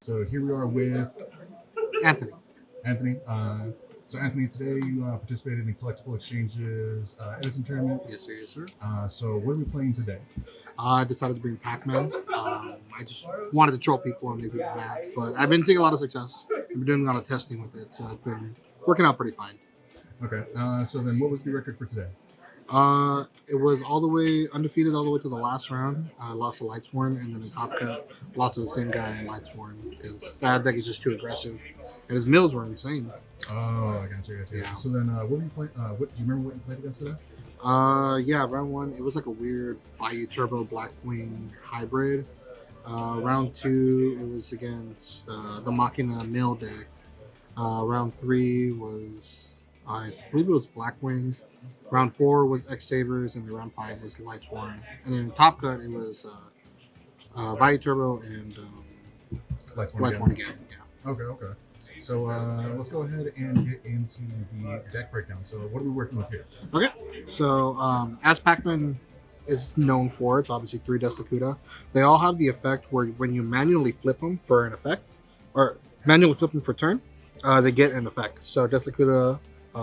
So here we are with Anthony. Anthony. So Anthony, today you participated in Collectible Exchange's Edison tournament. Yes, sir. Yes, sir. So what are we playing today? I decided to bring PacMan. I just wanted to troll people and make people mad, but I've been seeing a lot of success. I've been doing a lot of testing with it, so it's been working out pretty fine. Okay. So then, what was the record for today? It was all the way undefeated all the way to the last round. I lost to Lightsworn, and then in top cut, lost to the same guy in Lightsworn because that deck is just too aggressive, and his mills were insane. Oh, I got you. Yeah. So then, what were you playing? What do you remember what you played against today? Yeah, round one, it was like a weird Bayou Turbo Blackwing hybrid. Round two, it was against the Machina Mill deck. Round three was, I believe it was Blackwing. Round four was X Sabers, and then round five was Lightsworn. And then top cut, it was Bayou Turbo and Lightsworn again. Yeah. Okay. So let's go ahead and get into the deck breakdown. So what are we working with here? Okay, so as PacMan is known for, it's obviously 3 Destacuda. They all have the effect where when you manually flip them for an effect, or manually flip them for turn, they get an effect. So Destacuda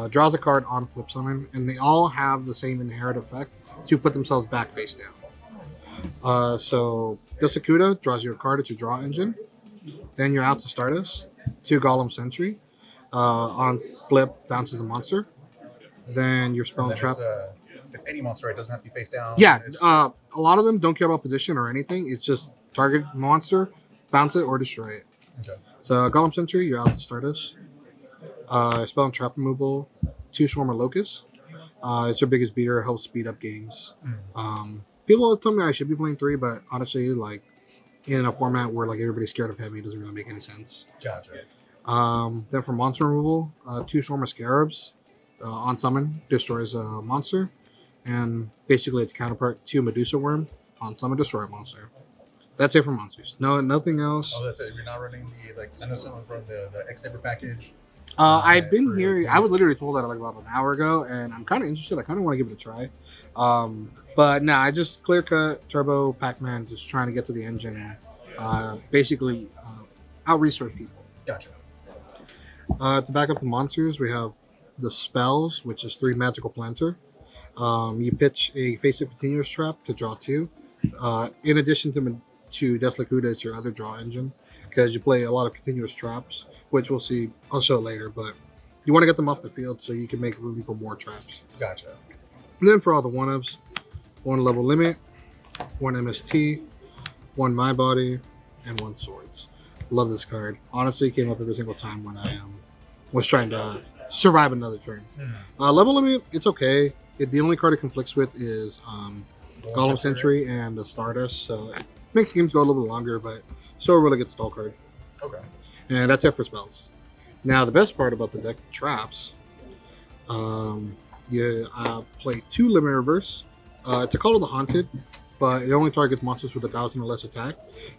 draws a card on flip summon, and they all have the same inherent effect to put themselves back face down. So Destacuda draws you a card at your draw engine. Then you're out to Stardust. 2 Golem Sentry. On flip, bounces a monster. Then your spell and trap. It's any monster, right? It doesn't have to be face down. Yeah, a lot of them don't care about position or anything. It's just target monster, bounce it, or destroy it. Okay. So Golem Sentry, you're out to Stardust. Spell and trap removal. 2 Swarmer Locust. It's your biggest beater. Helps speed up games. People tell me I should be playing 3, but honestly, like, in a format where like everybody's scared of heavy, it doesn't really make any sense. Gotcha. Then for monster removal, 2 Swarmer Scarabs on summon destroys a monster, and basically its counterpart 2 Medusa Worm on summon destroy a monster. That's it for monsters. No, nothing else. Oh, that's it. You're not running the I know someone from the X Saber package. I've been here. I was literally told that like about an hour ago, and I'm kind of interested. I kind of want to give it a try. But no, I just clear cut Turbo PacMan, just trying to get to the engine and basically out research people. Gotcha. To back up the monsters, we have the spells, which is 3 Magical Planter. You pitch a face up continuous trap to draw 2. In addition to Destacuda, it's your other draw engine because you play a lot of continuous traps, which we'll see. I'll show later, but you want to get them off the field so you can make room for more traps. Gotcha. And then for all the 1-ups, 1 level limit, 1 MST, 1 My Body, and 1 Swords. Love this card. Honestly, it came up every single time when I was trying to survive another turn. Level limit, it's okay. The only card it conflicts with is Golem Sentry and the Stardust, so it makes games go a little bit longer, but still a really good stall card. Okay. And that's it for spells. Now, the best part about the deck, traps, you play 2 Limit Reverse. It's a Call of the Haunted, but it only targets monsters with 1,000 or less attack.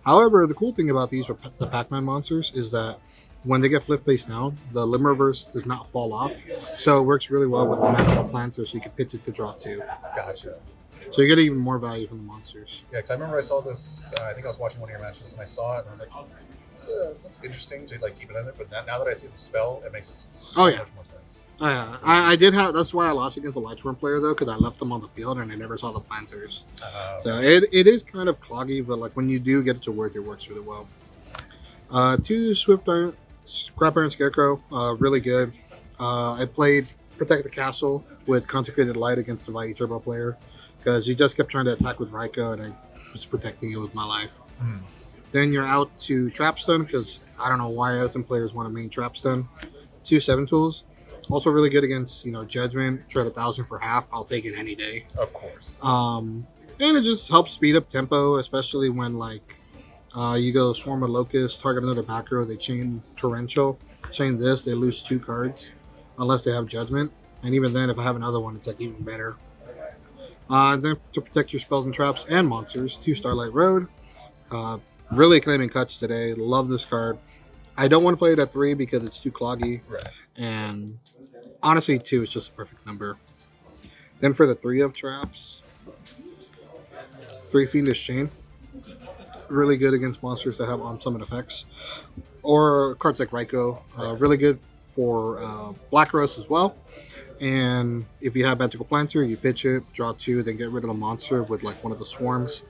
However, the cool thing about these for the PacMan monsters is that when they get flip face down, the Limit Reverse does not fall off. So it works really well with the Magical Planter, so you can pitch it to draw 2. Gotcha. So you get even more value from the monsters. Yeah, because I remember I saw this, I think I was watching one of your matches, and I saw it, and I was like, that's interesting to like keep it in it, but now that I see the spell, it makes so much more sense. I did have. That's why I lost against the Lightsworn player though, because I left them on the field and I never saw the planters. So it is kind of cloggy, but like when you do get it to work, it works really well. 2 Swift Iron, Scrap Iron Scarecrow, really good. I played Protect the Castle with Consecrated Light against the Bayou Turbo player because he just kept trying to attack with Raiko, and I was protecting it with my life. Then you're out to Trapstun because I don't know why Edison players want to main Trapstun. 2 7 Tools. Also really good against, Judgment. Trade 1,000 for half. I'll take it any day. Of course. And it just helps speed up tempo, especially when you go Swarm of Locust, target another back row, they chain Torrential. Chain this, they lose 2 cards unless they have Judgment. And even then, if I have another one, it's like even better. Then to protect your spells and traps and monsters, 2 Starlight Road. Really claiming cuts today. Love this card. I don't want to play it at 3 because it's too cloggy. Right. And honestly, 2 is just a perfect number. Then for the 3 of traps, 3 Fiendish Chain. Really good against monsters that have unsummon effects. Or cards like Rancho. Really good for Black Rose as well. And if you have Magical Planter, you pitch it, draw 2, then get rid of the monster with like one of the swarms.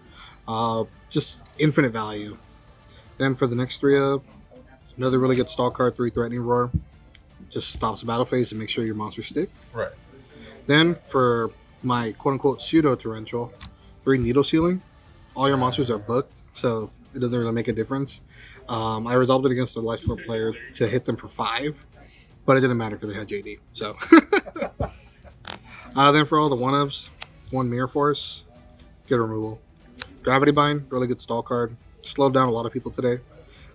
Just infinite value. Then for the next 3 up, another really good stall card, 3 Threatening Roar. Just stops the battle phase and makes sure your monsters stick. Right. Then for my quote-unquote pseudo-torrential, 3 Needle Sealing. All your monsters are booked, so it doesn't really make a difference. I resolved it against a life support player to hit them for 5, but it didn't matter because they had JD. So then for all the 1-ups, 1 Mirror Force, good removal. Gravity Bind, really good stall card. Slowed down a lot of people today.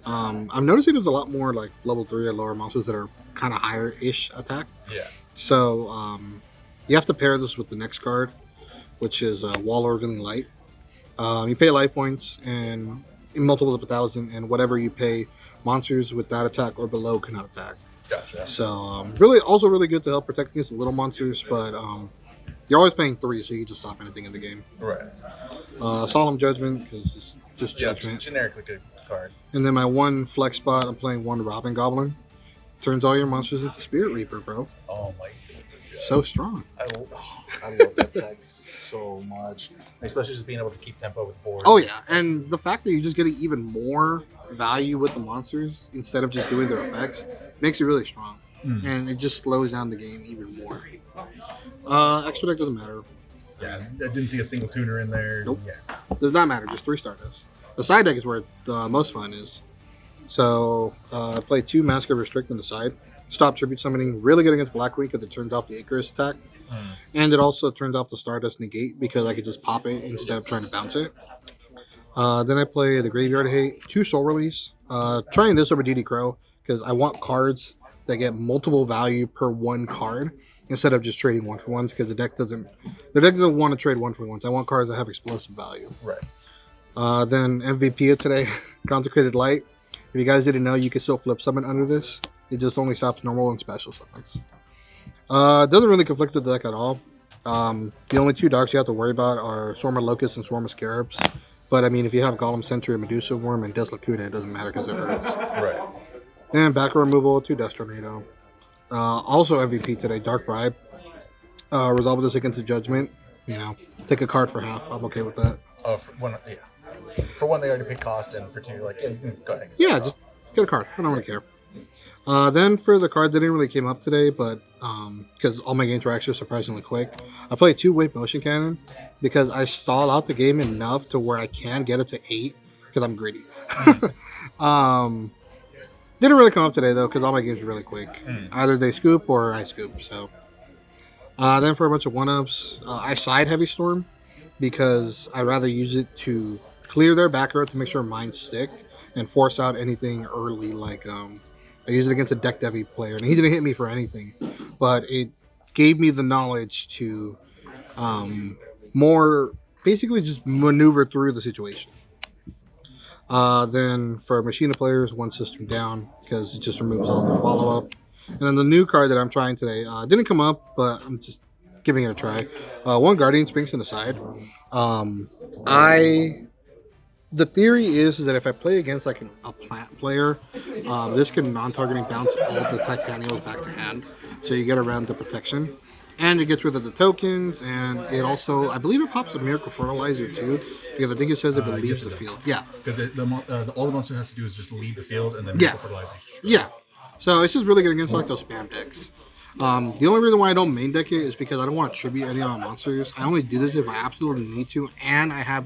I'm noticing there's a lot more like level 3 or lower monsters that are kind of higher-ish attack. Yeah. So you have to pair this with the next card, which is Wall Orbiting Light. You pay life points and in multiples of 1,000, and whatever you pay, monsters with that attack or below cannot attack. Gotcha. So really good to help protect against the little monsters, but you're always paying 3, so you can just stop anything in the game. Right. Solemn Judgment, because it's just Judgment. Generically good card. And then my 1 flex spot, I'm playing 1 Robin Goblin. Turns all your monsters into Spirit Reaper, bro. Oh my goodness. So strong. I love that tag so much. Especially just being able to keep tempo with the board. Oh yeah, and the fact that you're just getting even more value with the monsters instead of just doing their effects makes you really strong. And it just slows down the game even more. Extra deck doesn't matter. Yeah, I didn't see a single tuner in there. Nope. Yeah. Does not matter, just 3 Stardust. The side deck is where the most fun is. So I play 2 Mask of Restrict on the side. Stop Tribute Summoning, really good against Black Wing because it turns off the Icarus attack. And it also turns off the Stardust Negate because I could just pop it instead of trying to bounce it. Then I play the Graveyard Hate, 2 Soul Release. Trying this over DD Crow because I want cards that get multiple value per 1 card instead of just trading 1-for-1s because the deck doesn't want to trade 1-for-1s. I want cards that have explosive value. Right. Then MVP of today, Consecrated Light. If you guys didn't know, you can still flip summon under this. It just only stops normal and special summons. Doesn't really conflict with the deck at all. The only 2 darks you have to worry about are Swarm of Locusts and Swarm of Scarabs. But I mean, if you have Golem Sentry, Medusa Worm, and Death Lacuna, it doesn't matter because it hurts. Right. And back removal, 2 Dust Tornado. Also MVP today, Dark Bribe. Resolve this against a Judgment. You know, take a card for half. I'm okay with that. For 1, For 1, they already pick cost, and for 2, like, go ahead. Yeah, just get a card. I don't really care. Then for the card that didn't really came up today, but because all my games were actually surprisingly quick, I played 2 Wave Motion Cannon because I stall out the game enough to where I can get it to 8 because I'm greedy. Didn't really come up today though because all my games were really quick. Either they scoop or I scoop. So then for a bunch of 1-ups, I side Heavy Storm because I'd rather use it to clear their back row to make sure mine stick and force out anything early like I used it against a deck Devi player, and he didn't hit me for anything, but it gave me the knowledge to more basically just maneuver through the situation. Then for Machina players, 1 System Down because it just removes all the follow-up. And then the new card that I'm trying today didn't come up, but I'm just giving it a try. 1 Guardian Sphinx on the side. The theory is that if I play against like a plant player, this can non-targeting bounce all the Titanials back to hand, so you get around the protection, and it gets rid of the tokens, and it also, I believe, it pops a Miracle Fertilizer too, because I think it says if it leaves the field. Yeah, because all the monster has to do is just leave the field, and then Miracle Fertilizer. Yeah, so it's just really good against like those spam decks. The only reason why I don't main deck it is because I don't want to tribute any of my monsters. I only do this if I absolutely need to, and I have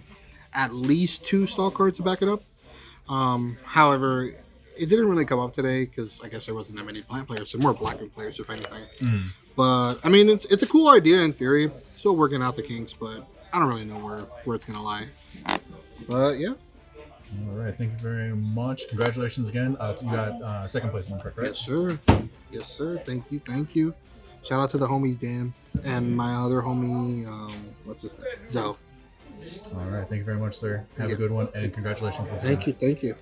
at least 2 stall cards to back it up. However, it didn't really come up today because I guess there wasn't that many plant players, so more Blackwood players, if anything. But I mean, it's a cool idea in theory. Still working out the kinks, but I don't really know where it's gonna lie. But yeah. All right, thank you very much. Congratulations again. You got 2nd place, correct? Right? Yes, sir. Yes, sir. Thank you. Shout out to the homies Dan and my other homie. What's his name? Zoe. All right, thank you very much, sir. Have a good one, and congratulations. Thank you.